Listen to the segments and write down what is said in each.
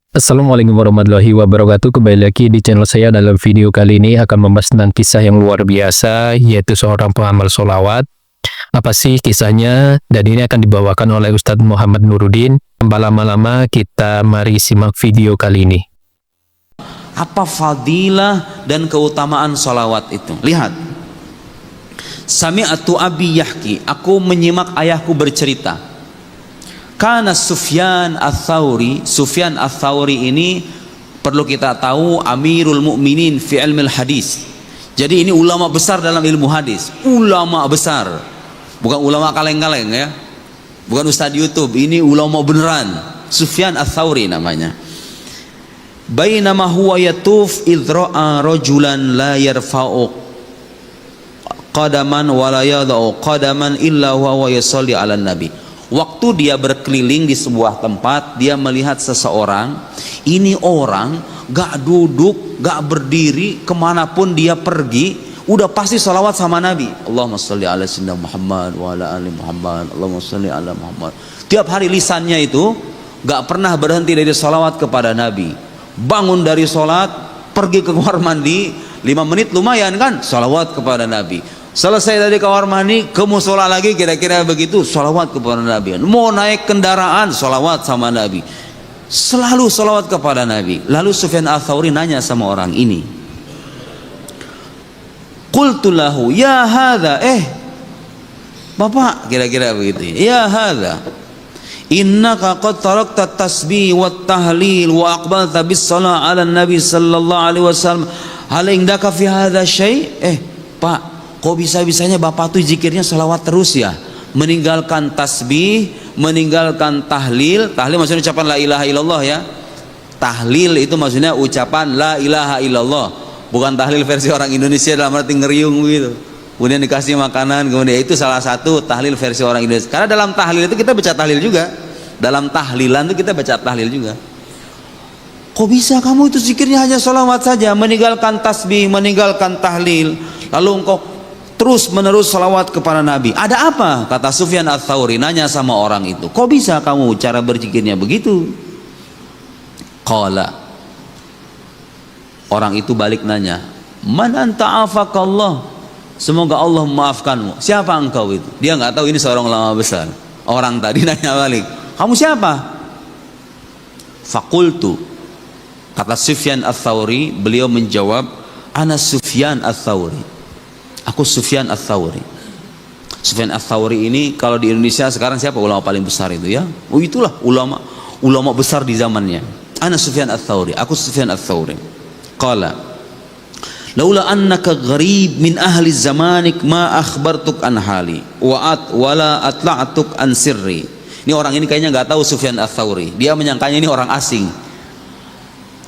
Assalamualaikum warahmatullahi wabarakatuh. Kembali lagi di channel saya. Dalam video kali ini akan membahas tentang kisah yang luar biasa, yaitu seorang pengamal sholawat. Apa sih kisahnya? Dan ini akan dibawakan oleh Ustadz Muhammad Nuruddin. Tanpa lama-lama, kita mari simak video kali ini. Apa fadilah dan keutamaan sholawat itu? Lihat, sami'atu abi yahki, aku menyimak ayahku bercerita. Karena Sufyan Ats-Tsauri ini perlu kita tahu amirul mu'minin fi ilmil hadis. Jadi ini ulama besar dalam ilmu hadis, ulama besar, bukan ulama kaleng-kaleng ya, bukan ustadz YouTube, ini ulama beneran. Sufyan Ats-Tsauri namanya. Bainama huwa yatuf idra'a rajulan la yarfa'u qadaman wa la yada'u qadaman illa huwa yusalli 'alan nabi. Waktu dia berkeliling di sebuah tempat, dia melihat seseorang. Ini orang gak duduk, gak berdiri, kemanapun dia pergi udah pasti salawat sama Nabi. Allahumma sholli ala sayyidina Muhammad wa ala ali Muhammad, Allahumma sholli ala Muhammad. Tiap hari lisannya itu gak pernah berhenti dari salawat kepada Nabi. Bangun dari sholat, pergi ke kamar mandi 5 menit lumayan kan, salawat kepada Nabi. Selesai dari kamar mandi, ke musola lagi, kira-kira begitu, salawat kepada Nabi. Mau naik kendaraan, salawat sama Nabi. Selalu salawat kepada Nabi. Lalu Sufyan Ats-Tsauri nanya sama orang ini, qultu lahu ya hadza, bapak, kira-kira begitu, ya hadza, innaka qad tarakta tasbih wa tahlil wa aqbalta bis salah ala nabi sallallahu alaihi wasallam, hal indaka fi hadza syai'? Pak, kok bisa-bisanya bapak tuh zikirnya salawat terus ya, meninggalkan tasbih, meninggalkan tahlil. Tahlil maksudnya ucapan la ilaha illallah ya, tahlil itu maksudnya ucapan la ilaha illallah, bukan tahlil versi orang Indonesia dalam arti ngeriung gitu, kemudian dikasih makanan, kemudian itu salah satu tahlil versi orang Indonesia. Karena dalam tahlil itu kita baca tahlil juga, dalam tahlilan itu kita baca tahlil juga. Kok bisa kamu itu zikirnya hanya salawat saja, meninggalkan tasbih, meninggalkan tahlil, lalu engkau terus menerus salawat kepada Nabi? Ada apa? Kata Sufyan Ats-Tsauri nanya sama orang itu, kok bisa kamu cara berzikirnya begitu? Qala, orang itu balik nanya, man anta afakallah, semoga Allah memaafkanmu. Siapa engkau itu? Dia nggak tahu ini seorang ulama besar. Orang tadi nanya balik, kamu siapa? Fakultu, kata Sufyan Ats-Tsauri, beliau menjawab, ana Sufyan Ats-Tsauri, aku Sufyan Ats-Tsauri. Sufyan Ats-Tsauri ini kalau di Indonesia sekarang siapa ulama paling besar itu ya? Oh, itulah ulama besar di zamannya. Ana Sufyan Ats-Tsauri, aku Sufyan Ats-Tsauri. Qala, laula annaka gharib min ahli zamanik ma akhbartuk an hali wala atla'tuk an sirri. Ini orang ini kayaknya nggak tahu Sufyan Ats-Tsauri. Dia menyangkanya ini orang asing.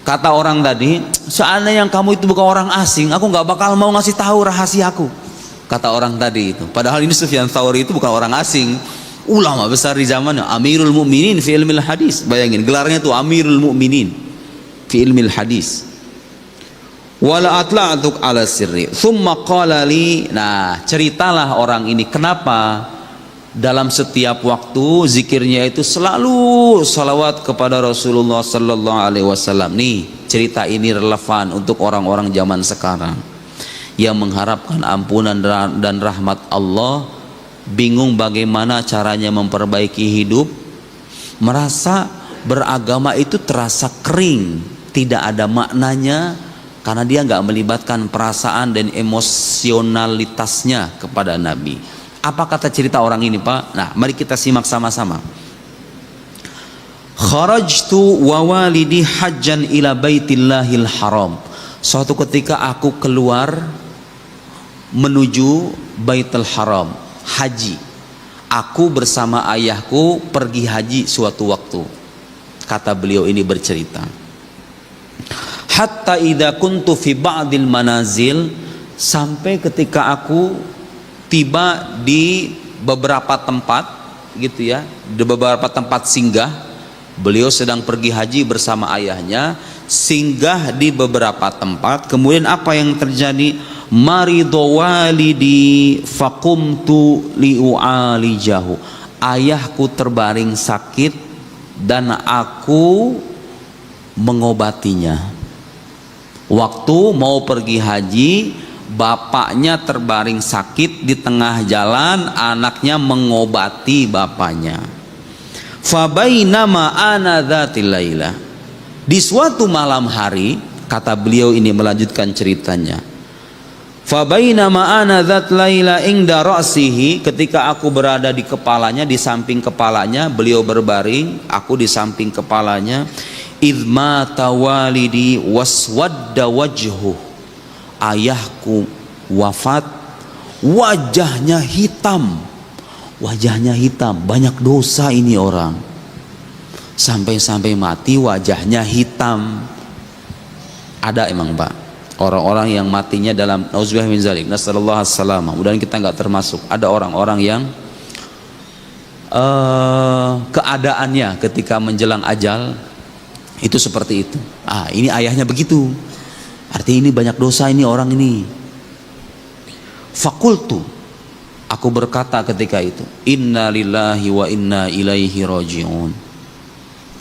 Kata orang tadi, seandainya kamu itu bukan orang asing, aku nggak bakal mau ngasih tahu rahasiaku. Kata orang tadi itu. Padahal ini Sufyan Ats-Tsauri itu bukan orang asing, ulama besar di zamannya, amirul mu'minin fi ilmil hadis. Bayangin gelarnya itu amirul mu'minin fi ilmil hadis. Wala atla'tuk ala sirri thumma qala li. Nah, ceritalah orang ini kenapa dalam setiap waktu zikirnya itu selalu salawat kepada Rasulullah sallallahu alaihi wasallam. Nih, cerita ini relevan untuk orang-orang zaman sekarang yang mengharapkan ampunan dan rahmat Allah, bingung bagaimana caranya memperbaiki hidup, merasa beragama itu terasa kering, tidak ada maknanya karena dia nggak melibatkan perasaan dan emosionalitasnya kepada Nabi. Apa kata cerita orang ini, Pak? Nah, mari kita simak sama-sama. Kharajtu wa walidi hajjan ila baitillahil haram. Suatu ketika aku keluar menuju Baitul Haram, haji. Aku bersama ayahku pergi haji suatu waktu. Kata beliau ini bercerita. Hatta idza kuntu fi ba'dil manazil, sampai ketika aku tiba di beberapa tempat gitu ya, di beberapa tempat singgah. Beliau sedang pergi haji bersama ayahnya, singgah di beberapa tempat. Kemudian apa yang terjadi? Maridhu walidi faqumtu liu'alijahu. Ayahku terbaring sakit dan aku mengobatinya. Waktu mau pergi haji, bapaknya terbaring sakit di tengah jalan, anaknya mengobati bapaknya. Fabainama ana dzatil laila, di suatu malam hari, kata beliau ini melanjutkan ceritanya. Fabainama ana dzat laila inda ra'sihi, ketika aku berada di kepalanya, di samping kepalanya, beliau berbaring, aku di samping kepalanya. Idma tawalidi waswadda wajhu, ayahku wafat, wajahnya hitam, banyak dosa ini orang, sampai mati wajahnya hitam. Ada emang Pak orang-orang yang matinya dalam nauzubillah min zalik, nasallallahu alaihi wasallam, mudah-mudahan kita nggak termasuk. Ada orang-orang yang keadaannya ketika menjelang ajal itu seperti itu. Ini ayahnya begitu, artinya ini banyak dosa ini orang ini. Fakultu, aku berkata ketika itu, inna lillahi wa inna ilaihi raji'un.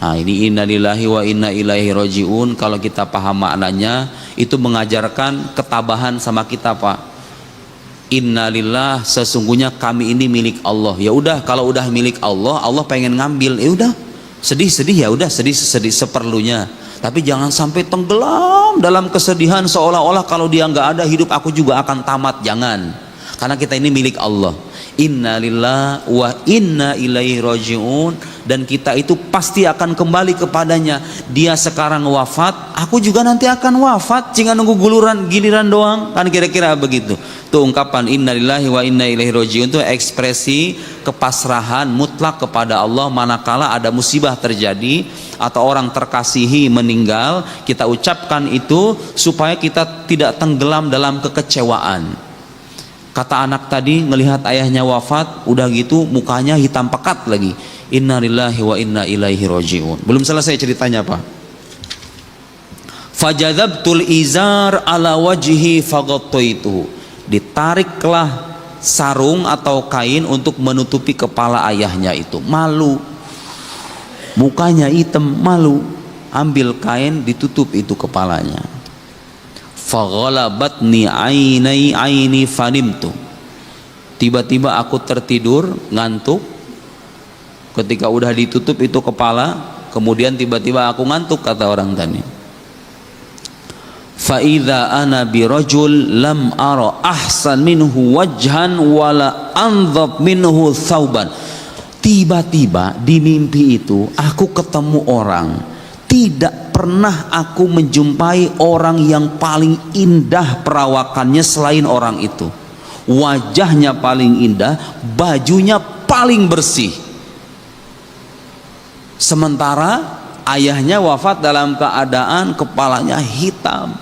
Ini inna lillahi wa inna ilaihi raji'un, kalau kita paham maknanya itu mengajarkan ketabahan sama kita Pak. Inna lillah, sesungguhnya kami ini milik Allah. Ya udah, kalau udah milik Allah, Allah pengen ngambil, ya udah, sedih-sedih ya udah, sedih-sedih seperlunya, tapi jangan sampai tenggelam dalam kesedihan seolah-olah kalau dia nggak ada hidup aku juga akan tamat. Jangan, karena kita ini milik Allah. Inna lillah wa inna ilaihi raji'un, dan kita itu pasti akan kembali kepadanya. Dia sekarang wafat, aku juga nanti akan wafat, tinggal nunggu giliran doang, kan kira-kira begitu. Tuh ungkapan inna lillahi wa inna ilaihi raji'un itu ekspresi kepasrahan mutlak kepada Allah manakala ada musibah terjadi atau orang terkasihi meninggal. Kita ucapkan itu supaya kita tidak tenggelam dalam kekecewaan. Kata anak tadi ngelihat ayahnya wafat, udah gitu mukanya hitam pekat lagi. Inna lillahi wa inna ilaihi raji'un. Belum selesai ceritanya Pak. Fajadzabtul izar ala wajhi faghattaitu, ditariklah sarung atau kain untuk menutupi kepala ayahnya itu. Malu, mukanya hitam, malu, ambil kain ditutup itu kepalanya. Faghalabatni aini fanimtu, tiba-tiba aku tertidur ngantuk. Ketika udah ditutup itu kepala, kemudian tiba-tiba aku ngantuk, kata orang tadi. Fa idza ana bi rajul lam ara ahsan minhu wajhan wala anzab minhu thauban. Tiba-tiba di mimpi itu aku ketemu orang, tidak pernah aku menjumpai orang yang paling indah perawakannya selain orang itu. Wajahnya paling indah, bajunya paling bersih. Sementara ayahnya wafat dalam keadaan kepalanya hitam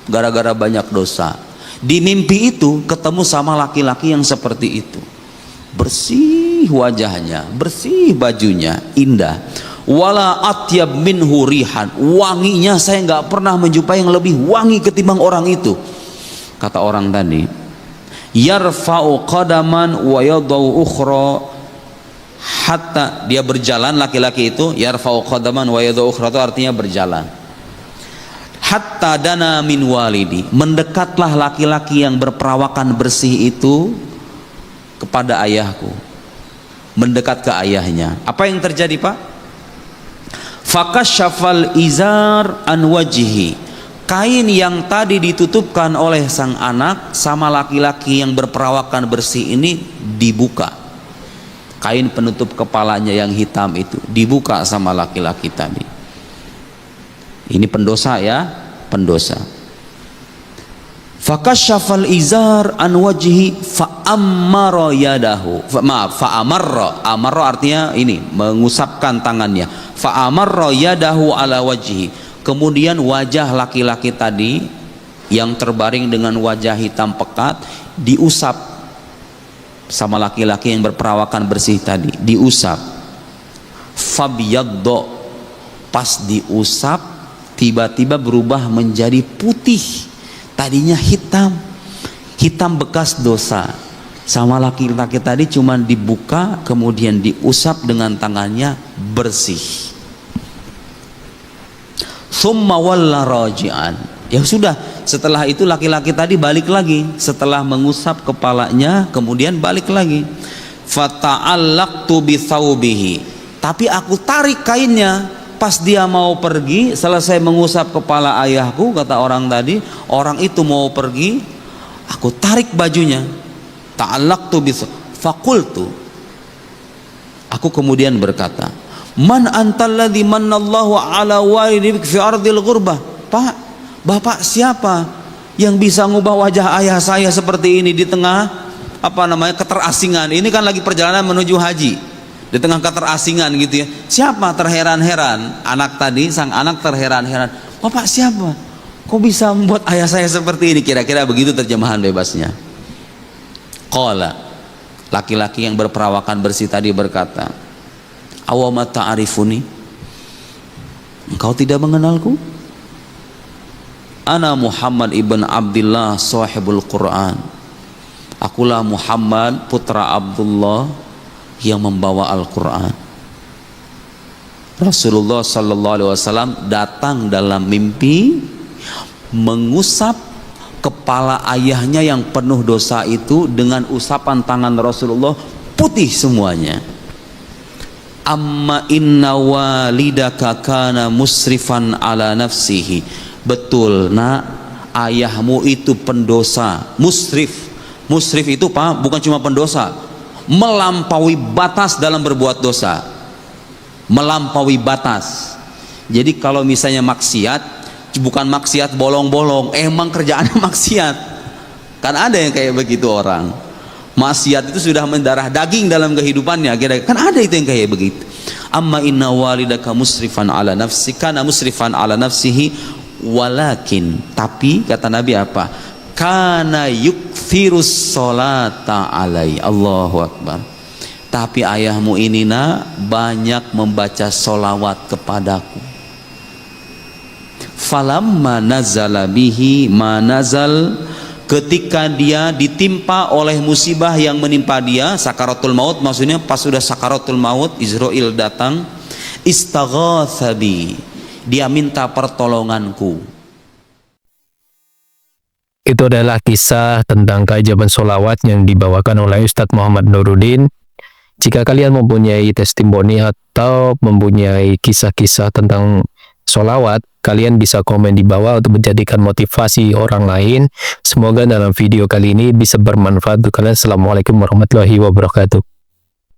gara-gara banyak dosa. Di mimpi itu ketemu sama laki-laki yang seperti itu, bersih wajahnya, bersih bajunya, indah. Wala atyab minhu rihan, wanginya saya nggak pernah menjumpai yang lebih wangi ketimbang orang itu. Kata orang tadi, yarfa'u qadaman wa yadau ukhra, hatta dia berjalan, laki-laki itu yarfa'u qadaman wa yadau ukhra itu artinya berjalan. Hatta dana min walidi, mendekatlah laki-laki yang berperawakan bersih itu kepada ayahku, mendekat ke ayahnya. Apa yang terjadi Pak? Fakasyafal izar an wajhi, kain yang tadi ditutupkan oleh sang anak sama laki-laki yang berperawakan bersih ini dibuka. Kain penutup kepalanya yang hitam itu dibuka sama laki-laki tadi. Ini pendosa ya, pendosa. Fakasyafal izar an wajhi fa'ammara yadahu. Amarra artinya ini mengusapkan tangannya. Fa'amarra yadahu ala wajhi, kemudian wajah laki-laki tadi yang terbaring dengan wajah hitam pekat diusap sama laki-laki yang berperawakan bersih tadi, diusap. Fabyaddo, pas diusap tiba-tiba berubah menjadi putih. Tadinya hitam, hitam bekas dosa. Sama laki-laki tadi cuma dibuka kemudian diusap dengan tangannya bersih. thumma walla raji'an. Ya sudah, setelah itu laki-laki tadi balik lagi, setelah mengusap kepalanya kemudian balik lagi. Fata'allaqtu bi thawbihi, tapi aku tarik kainnya pas dia mau pergi. Selesai mengusap kepala ayahku, kata orang tadi, orang itu mau pergi, aku tarik bajunya. Ta'allaqtu bi faqultu, aku kemudian berkata, man antal ladzi manallahu ala walidika fi ardil ghurbah. Pak, bapak siapa yang bisa ngubah wajah ayah saya seperti ini di tengah keterasingan? Ini kan lagi perjalanan menuju haji, di tengah keterasingan gitu ya. Siapa? Terheran-heran anak tadi, sang anak terheran-heran, bapak siapa, kok bisa membuat ayah saya seperti ini? Kira-kira begitu terjemahan bebasnya. Qala, laki-laki yang berperawakan bersih tadi berkata, awama ta'arifuni, engkau tidak mengenalku? Ana Muhammad ibn Abdullah sahibul Quran, akulah Muhammad putra Abdullah yang membawa Al-Quran. Rasulullah sallallahu alaihi wasallam datang dalam mimpi, mengusap kepala ayahnya yang penuh dosa itu dengan usapan tangan Rasulullah, putih semuanya. Amma inna walidaka kana musrifan ala nafsihi, betul nak, ayahmu itu pendosa. Musrif itu Pak, bukan cuma pendosa, melampaui batas dalam berbuat dosa, melampaui batas. Jadi kalau misalnya maksiat, bukan maksiat bolong-bolong, emang kerjaannya maksiat. Kan ada yang kayak begitu orang. Maksiat itu sudah mendarah daging dalam kehidupannya. Kan ada itu yang kayak begitu. Amma inna walidaka musrifan ala nafsi, kana musrifan ala nafsihi, walakin, tapi kata Nabi apa? Kana yukthirus sholata alai. Allahu Akbar. Tapi ayahmu ini nak banyak membaca sholawat kepadaku. Falamma nazala bihi ma nazal, ketika dia ditimpa oleh musibah yang menimpa dia, sakaratul maut, maksudnya pas sudah sakaratul maut, Israil datang, istaghatha bi, dia minta pertolonganku. Itu adalah kisah tentang keajaiban sholawat yang dibawakan oleh Ustadz Muhammad Nuruddin. Jika kalian mempunyai testimoni atau mempunyai kisah-kisah tentang sholawat, kalian bisa komen di bawah untuk menjadikan motivasi orang lain. Semoga dalam video kali ini bisa bermanfaat untuk kalian. Assalamualaikum warahmatullahi wabarakatuh.